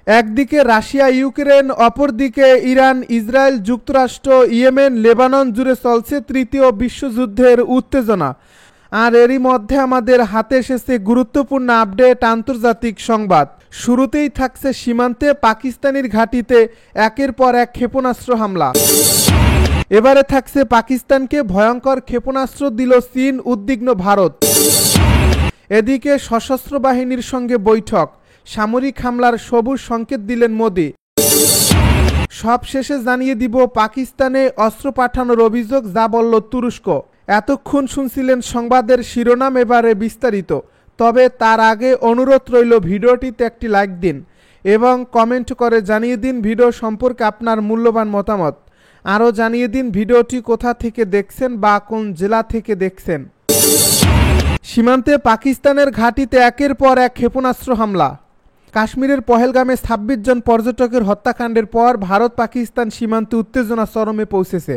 একদিকে Russia Ukraine, অপরদিকে Iran, Israel, যুক্তরাষ্ট্র, ইয়েমেন, লেবানন জুড়ে চলছে তৃতীয় বিশ্বযুদ্ধের উত্তেজনা। আর এরই মধ্যে আমাদের হাতে এসেছে গুরুত্বপূর্ণ আপডেট আন্তর্জাতিক সংবাদ। শুরুতেই থাকছে সীমান্তে পাকিস্তানের ঘাঁটিতে একের পর এক ক্ষেপণাস্ত্র হামলা। এবারে থাকছে পাকিস্তানকে ভয়ঙ্কর ক্ষেপণাস্ত্র দিল চীন, উদ্বিগ্ন ভারত। এদিকে সশস্ত্র বাহিনীর সঙ্গে বৈঠক, সামরিক হামলার সবুজ সংকেত দিলেন মোদি। সবশেষে জানিয়ে দিব পাকিস্তানে অস্ত্র পাঠানোর অভিযোগ যা বলল তুরস্ক। এতক্ষণ শুনছিলেন সংবাদের শিরোনাম, এবারে বিস্তারিত। তবে তার আগে অনুরোধ রইল ভিডিওটিতে একটি লাইক দিন এবং কমেন্ট করে জানিয়ে দিন ভিডিও সম্পর্কে আপনার মূল্যবান মতামত। আরও জানিয়ে দিন ভিডিওটি কোথা থেকে দেখছেন বা কোন জেলা থেকে দেখছেন। সীমান্তে পাকিস্তানের ঘাঁটিতে একের পর এক ক্ষেপণাস্ত্র হামলা। কাশ্মীরের পহেলগামে ২৬ জন পর্যটকের হত্যাকাণ্ডের পর ভারত পাকিস্তান সীমান্তে উত্তেজনা চরমে পৌঁছেছে।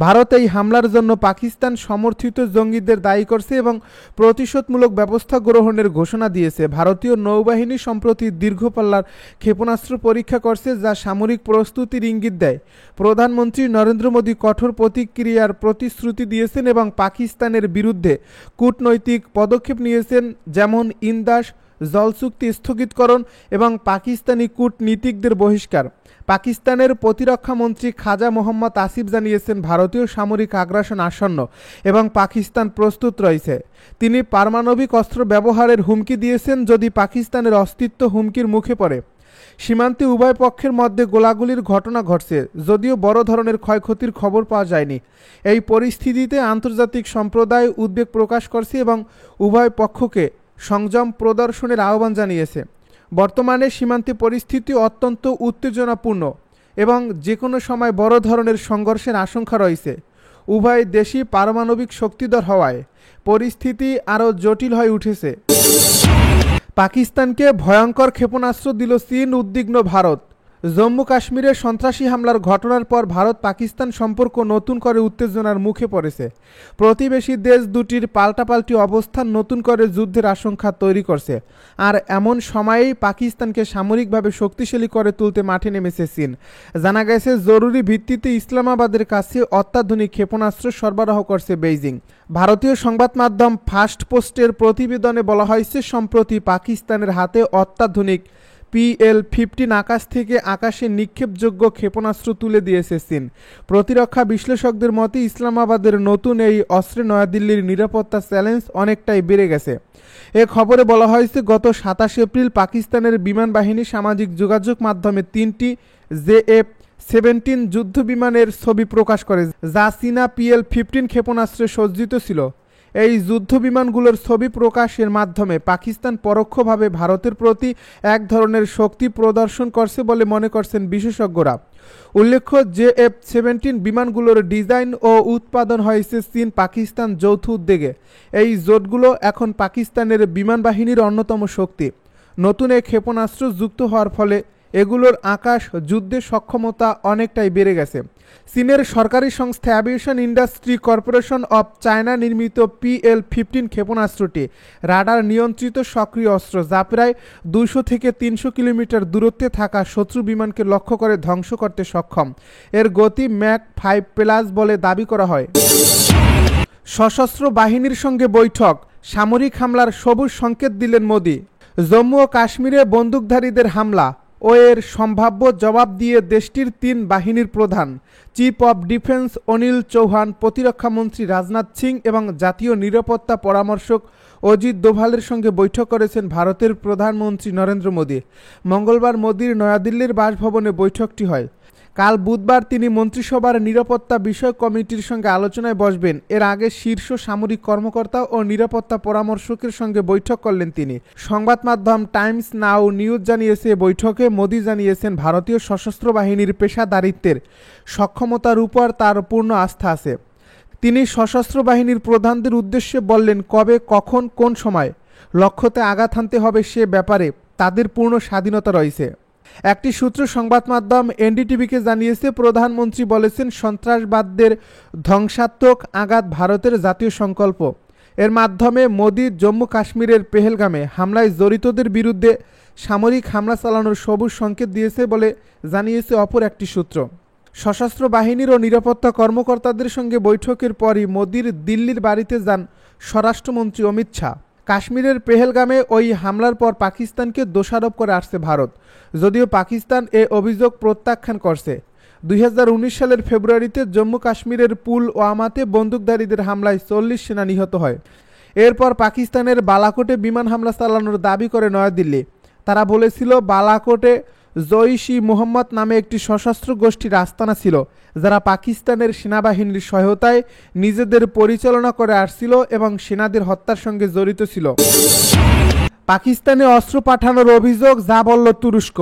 ভারত এই হামলার জন্য পাকিস্তান সমর্থিত জঙ্গিদের দায়ী করছে এবং প্রতিশোধমূলক ব্যবস্থা গ্রহণের ঘোষণা দিয়েছে। ভারতীয় নৌবাহিনী সম্প্রতি দীর্ঘপাল্লার ক্ষেপণাস্ত্র পরীক্ষা করছে, যা সামরিক প্রস্তুতির ইঙ্গিত দেয়। প্রধানমন্ত্রী নরেন্দ্র মোদী কঠোর প্রতিক্রিয়ার প্রতিশ্রুতি দিয়েছেন এবং পাকিস্তানের বিরুদ্ধে কূটনৈতিক পদক্ষেপ নিয়েছেন, যেমন ইন্দাস জল চুক্তি স্থগিতকরণ এবং পাকিস্তানি কূটনীতিকদের বহিষ্কার। পাকিস্তানের প্রতিরক্ষা মন্ত্রী খাজা মোহাম্মদ আসিফ জানিয়েছেন ভারতীয় সামরিক আগ্রাসন আসন্ন এবং পাকিস্তান প্রস্তুত রয়েছে। তিনি পারমাণবিক অস্ত্র ব্যবহারের হুমকি দিয়েছেন যদি পাকিস্তানের অস্তিত্ব হুমকির মুখে পড়ে। সীমান্তে উভয় পক্ষের মধ্যে গোলাগুলির ঘটনা ঘটছে, যদিও বড় ধরনের ক্ষয়ক্ষতির খবর পাওয়া যায়নি। এই পরিস্থিতিতে আন্তর্জাতিক সম্প্রদায় উদ্বেগ প্রকাশ করছে এবং উভয় পক্ষকে সংযম প্রদর্শনের আহ্বান জানিয়েছে। বর্তমানে সীমান্তে পরিস্থিতি অত্যন্ত উত্তেজনাপূর্ণ এবং যে কোনো সময় বড় ধরনের সংঘর্ষের আশঙ্কা রয়েছে। উভয় দেশই পারমাণবিক শক্তিধর হওয়ায় পরিস্থিতি আরও জটিল হয়ে উঠেছে। পাকিস্তানকে ভয়ঙ্কর ক্ষেপণাস্ত্র দিল চীন, উদ্বিগ্ন ভারত। জম্মু কাশ্মীরে সন্ত্রাসী হামলার ঘটনার পর ভারত পাকিস্তান সম্পর্ক নতুন করে উত্তেজনার মুখে পড়েছে। প্রতিবেশী দেশ দুটির পাল্টাপাল্টি অবস্থান নতুন করে যুদ্ধের আশঙ্কা তৈরি করছে। আর এমন সময়েই পাকিস্তানকে সামরিকভাবে শক্তিশালী করে তুলতে মাঠে নেমেছে চীন। জানা গেছে জরুরি ভিত্তিতে ইসলামাবাদের কাছে অত্যাধুনিক ক্ষেপণাস্ত্র সরবরাহ করছে বেইজিং। ভারতীয় সংবাদ মাধ্যম ফার্স্ট পোস্টের প্রতিবেদনে বলা হয়েছে সম্প্রতি পাকিস্তানের হাতে অত্যাধুনিক PL-15 আকাশ থেকে আকাশে নিক্ষেপযোগ্য ক্ষেপণাস্ত্র তুলে দিয়েছে চীন। প্রতিরক্ষা বিশ্লেষকদের মতে ইসলামাবাদের নতুন এই অস্ত্রে নয়াদিল্লির নিরাপত্তা চ্যালেঞ্জ অনেকটাই বেড়ে গেছে। এ খবরে বলা হয়েছে গত ২৭ এপ্রিল পাকিস্তানের বিমান বাহিনী সামাজিক যোগাযোগ মাধ্যমে ৩টি JF-17 যুদ্ধ বিমানের ছবি প্রকাশ করে, যা চীনা PL-15 ক্ষেপণাস্ত্রে সজ্জিত ছিল। এই যুদ্ধ বিমানগুলোর ছবি প্রকাশের মাধ্যমে পাকিস্তান পরোক্ষভাবে ভারতের প্রতি এক ধরনের শক্তি প্রদর্শন করছে বলে মনে করছেন বিশেষজ্ঞরা। উল্লেখ্য, JF-17 বিমানগুলোর ডিজাইন ও উৎপাদন হয়েছে চীন পাকিস্তান যৌথ উদ্যোগে। এই জোটগুলো এখন পাকিস্তানের বিমান বাহিনীর অন্যতম শক্তি। নতুন এই ক্ষেপণাস্ত্র যুক্ত হওয়ার ফলে এগুলোর আকাশ যুদ্ধের সক্ষমতা অনেকটাই বেড়ে গেছে। চীনের সরকারি সংস্থা aviation industry corporation of China নির্মিত PL-15 ক্ষেপণাস্ত্রটি রাডার নিয়ন্ত্রিত সক্রিয় অস্ত্র, যা প্রায় 200 থেকে 300 কিলোমিটার দূরত্বে থাকা শত্রু বিমানকে লক্ষ্য করে ধ্বংস করতে সক্ষম। এর গতি ম্যাক 5+ বলে দাবি করা হয়। সশস্ত্র বাহিনীর সঙ্গে বৈঠক, সামরিক হামলার সবুজ সংকেত দিলেন মোদি। জম্মু ও কাশ্মীরে বন্দুকধারীদের হামলা ও এর সম্ভাব্য জবাব দিয়ে দেশটির 3 বাহিনীর প্রধান, chief of defence Anil Chauhan, প্রতিরক্ষামন্ত্রী রাজনাথ সিং এবং জাতীয় নিরাপত্তা পরামর্শক অজিত দোভালের সঙ্গে বৈঠক করেছেন ভারতের প্রধানমন্ত্রী নরেন্দ্র মোদি। মঙ্গলবার মোদির নয়াদিল্লির বাসভবনে বৈঠকটি হয়। কাল বুধবার তিনি মন্ত্রিসভার নিরাপত্তা বিষয়ক কমিটির সঙ্গে আলোচনায় বসবেন। এর আগে শীর্ষ সামরিক কর্মকর্তা ও নিরাপত্তা পরামর্শকের সঙ্গে বৈঠক করলেন তিনি। সংবাদ মাধ্যম টাইমস নাও নিউজ জানিয়েছে, বৈঠকে মোদি জানিয়েছেন ভারতীয় সশস্ত্র বাহিনীর পেশাদারিত্বের সক্ষমতার উপর তার পূর্ণ আস্থা আছে। তিনি সশস্ত্র বাহিনীর প্রধানদের উদ্দেশ্যে বললেন, কবে, কখন, কোন সময় লক্ষ্যতে আঘাত হানতে হবে সে ব্যাপারে তাদের পূর্ণ স্বাধীনতা রয়েছে। একটি সূত্র সংবাদ মাধ্যম NDTVকে জানিয়েছে, প্রধানমন্ত্রী বলেছেন সন্ত্রাসবাদদের ধ্বংসাত্মক আঘাত ভারতের জাতীয় সংকল্প। এর মাধ্যমে মোদি জম্মু কাশ্মীরের পেহেলগামে হামলায় জড়িতদের বিরুদ্ধে সামরিক হামলা চালানোর সবুজ সংকেত দিয়েছে বলে জানিয়েছে অপর একটি সূত্র। সশস্ত্র বাহিনীর ও নিরাপত্তা কর্মকর্তাদের সঙ্গে বৈঠকের পরই মোদির দিল্লির বাড়িতে যান স্বরাষ্ট্রমন্ত্রী অমিত শাহ। কাশ্মীরের পেহেলগামে ওই হামলার পর পাকিস্তানকে দোষারোপ করে আসছে ভারত, যদিও পাকিস্তান এ অভিযোগ প্রত্যাখ্যান করছে। 2019 সালের ফেব্রুয়ারিতে জম্মু কাশ্মীরের পুলওয়ামাতে বন্দুকধারীদের হামলায় 40 সেনা নিহত হয়। এরপর পাকিস্তানের বালাকোটে বিমান হামলা চালানোর দাবি করে নয়াদিল্লি। তারা বলেছিল বালাকোটে জইশ-ই মুহাম্মদ নামে একটি সশস্ত্র গোষ্ঠীর আস্তানা ছিল, যারা পাকিস্তানের সেনাবাহিনীর সহায়তায় নিজেদের পরিচালনা করে আসছিল এবং সেনাদের হত্যার সঙ্গে জড়িত ছিল। পাকিস্তানে অস্ত্র পাঠানোর অভিযোগ যা বলল তুরস্ক।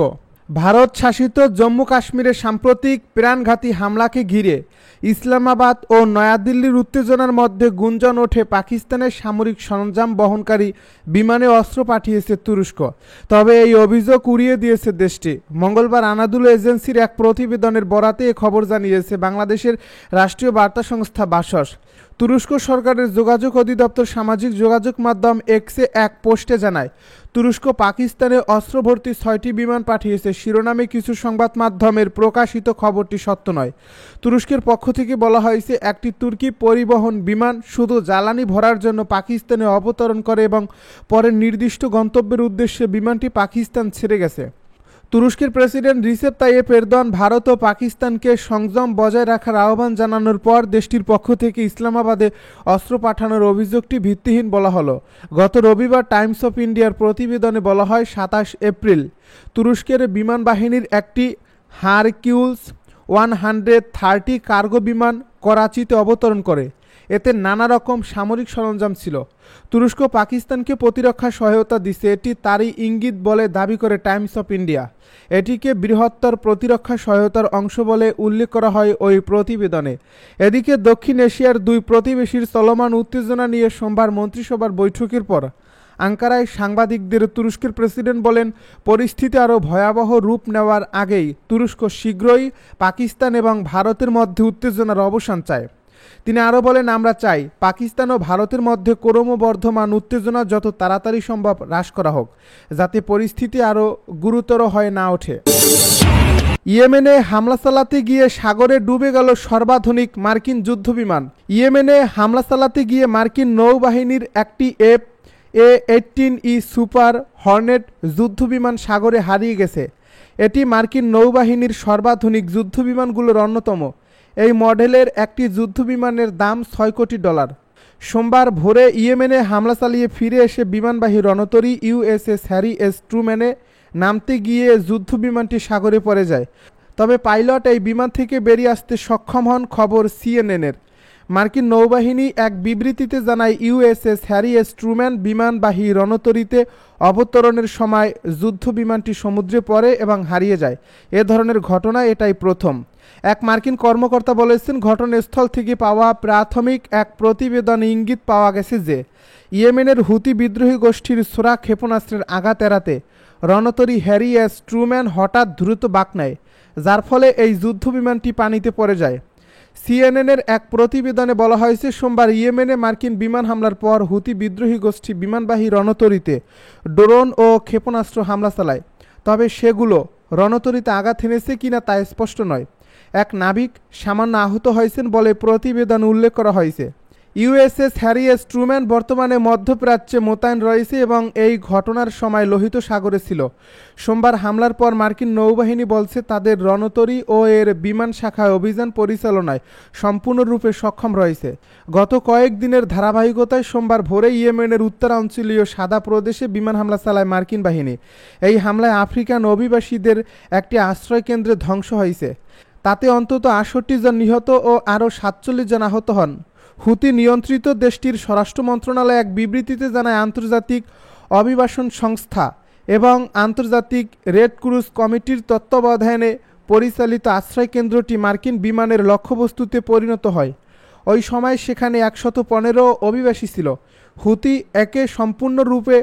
ভারত শাসিত জম্মু কাশ্মীরের সাম্প্রতিক প্রাণঘাতী হামলাকে ঘিরে ইসলামাবাদ ও নয়াদিল্লির উত্তেজনার মধ্যে গুঞ্জন ওঠে পাকিস্তানের সামরিক সরঞ্জাম বহনকারী বিমানে অস্ত্র পাঠিয়েছে তুরস্ক। তবে এই অভিযোগ উড়িয়ে দিয়েছে দেশটি। মঙ্গলবার আনাদুলু এজেন্সির এক প্রতিবেদনের বরাতে এ খবর জানিয়েছে বাংলাদেশের রাষ্ট্রীয় বার্তা সংস্থা বাসস। তুরস্ক সরকারের যোগাযোগ অধিদপ্তর সামাজিক যোগাযোগ মাধ্যম এক্সে এক পোস্টে জানায়, তুরস্ক পাকিস্তানে অস্ত্র ভর্তি 6টি বিমান পাঠিয়েছে শিরোনামে কিছু সংবাদ মাধ্যমের প্রকাশিত খবরটি সত্য নয়। তুরস্কের পক্ষ থেকে বলা হয়েছে, একটি তুর্কি পরিবহন বিমান শুধু জ্বালানি ভরার জন্য পাকিস্তানে অবতরণ করে এবং পরে নির্দিষ্ট গন্তব্যের উদ্দেশ্যে বিমানটি পাকিস্তান ছেড়ে গেছে। তুরস্কের president Recep Tayyip Erdogan Bharat ও পাকিস্তানকে সংযম বজায় রাখার আহ্বান জানানোর পর দেশটির পক্ষ থেকে ইসলামাবাদে অস্ত্র পাঠানোর অভিযোগটি ভিত্তিহীন বলা হলো। গত রবিবার টাইমস অফ ইন্ডিয়ার প্রতিবেদনে বলা হয়, 27 এপ্রিল তুরস্কের বিমান বাহিনীর একটি হারকিউলস 130 কার্গো বিমান করাচিতে অবতরণ করে। এতে নানা রকম সামরিক সরঞ্জাম ছিল। তুরস্ক পাকিস্তানকে প্রতিরক্ষা সহায়তা দিচ্ছে, এটি তারই ইঙ্গিত বলে দাবি করে টাইমস অফ ইন্ডিয়া। এটিকে বৃহত্তর প্রতিরক্ষা সহায়তার অংশ বলে উল্লেখ করা হয় ওই প্রতিবেদনে। এদিকে দক্ষিণ এশিয়ার দুই প্রতিবেশীর চলমান উত্তেজনা নিয়ে সোমবার মন্ত্রিসভার বৈঠকের পর আঙ্কারায় সাংবাদিকদের তুরস্কের প্রেসিডেন্ট বলেন, পরিস্থিতি আরও ভয়াবহ রূপ নেওয়ার আগেই তুরস্ক শীঘ্রই পাকিস্তান এবং ভারতের মধ্যে উত্তেজনার অবসান চায়। তিনি আরও বলেন, আমরা চাই পাকিস্তান ও ভারতের মধ্যে ক্রমবর্ধমান উত্তেজনা যত তাড়াতাড়ি সম্ভব হ্রাস করা হোক, যাতে পরিস্থিতি আরও গুরুতর হয়ে না ওঠে। ইয়েমেনে হামলা চালাতে গিয়ে সাগরে ডুবে গেল সর্বাধুনিক মার্কিন যুদ্ধবিমান। ইয়েমেনে হামলা চালাতে গিয়ে মার্কিন নৌবাহিনীর একটি F/A-18E সুপার হর্নেট যুদ্ধবিমান সাগরে হারিয়ে গেছে। এটি মার্কিন নৌবাহিনীর সর্বাধুনিক যুদ্ধবিমানগুলোর অন্যতম। এই মডেলের একটি যুদ্ধবিমানের দাম $6 কোটি। সোমবার ভোরে ইয়েমেনে হামলা চালিয়ে ফিরে এসে বিমানবাহী রণতরী USS হ্যারি এস ট্রুম্যানে নামতে গিয়ে যুদ্ধবিমানটি সাগরে পড়ে যায়। তবে পাইলট এই বিমান থেকে বেরিয়ে আসতে সক্ষম হন, খবর CNN-এর। মার্কিন নৌবাহিনী এক বিবৃতিতে জানায়, USS হ্যারি এস ট্রুম্যান বিমানবাহী রণতরীতে অবতরণের সময় যুদ্ধবিমানটি সমুদ্রে পড়ে এবং হারিয়ে যায়। এ ধরনের ঘটনা এটাই প্রথম। এক মার্কিন কর্মকর্তা বলেছেন, ঘটনাস্থল থেকে পাওয়া প্রাথমিক এক প্রতিবেদনে ইঙ্গিত পাওয়া গেছে যে ইয়েমেনের হুতি বিদ্রোহী গোষ্ঠীর ছোড়া ক্ষেপণাস্ত্রের আঘাত এড়াতে রণতরী হ্যারি এস ট্রুম্যান হঠাৎ দ্রুত বাঁক নেয়, যার ফলে এই যুদ্ধবিমানটি পানিতে পড়ে যায়। CNN-এর এক প্রতিবেদনে বলা হয়েছে, সোমবার ইয়েমেনে মার্কিন বিমান হামলার পর হুতি বিদ্রোহী গোষ্ঠী বিমানবাহী রণতরীতে ড্রোন ও ক্ষেপণাস্ত্র হামলা চালায়। তবে সেগুলো রণতরীতে আঘাত এনেছে কিনা তা স্পষ্ট নয়। এক নাবিক সামান্য আহত হয়েছেন বলে প্রতিবেদনে উল্লেখ করা হয়েছে। USS হ্যারি এস ট্রুম্যান বর্তমানে মধ্যপ্রাচ্যে মোতায়েন রয়েছে এবং এই ঘটনার সময় লোহিত সাগরে ছিল। সোমবার হামলার পর মার্কিন নৌবাহিনী বলছে, তাদের রণতরী ও এর বিমান শাখায় অভিযান পরিচালনায় সম্পূর্ণরূপে সক্ষম রয়েছে। গত কয়েকদিনের ধারাবাহিকতায় সোমবার ভোরে ইয়েমেনের উত্তরাঞ্চলীয় সাদা প্রদেশে বিমান হামলা চালায় মার্কিন বাহিনী। এই হামলায় আফ্রিকান অভিবাসীদের একটি আশ্রয়কেন্দ্রে ধ্বংস হয়েছে। তাতে অন্তত 68 জন নিহত ও আরও 47 জন আহত হন। হুতি নিয়ন্ত্রিত দেশটির স্বরাষ্ট্র মন্ত্রণালয় এক বিবৃতিতে জানায়, আন্তর্জাতিক অভিবাসন সংস্থা এবং আন্তর্জাতিক রেড ক্রুজ কমিটির তত্ত্বাবধানে পরিচালিত আশ্রয়কেন্দ্রটি মার্কিন বিমানের লক্ষ্যবস্তুতে পরিণত হয়। ওই সময় সেখানে 115 অভিবাসী ছিল। হুতি একে সম্পূর্ণরূপে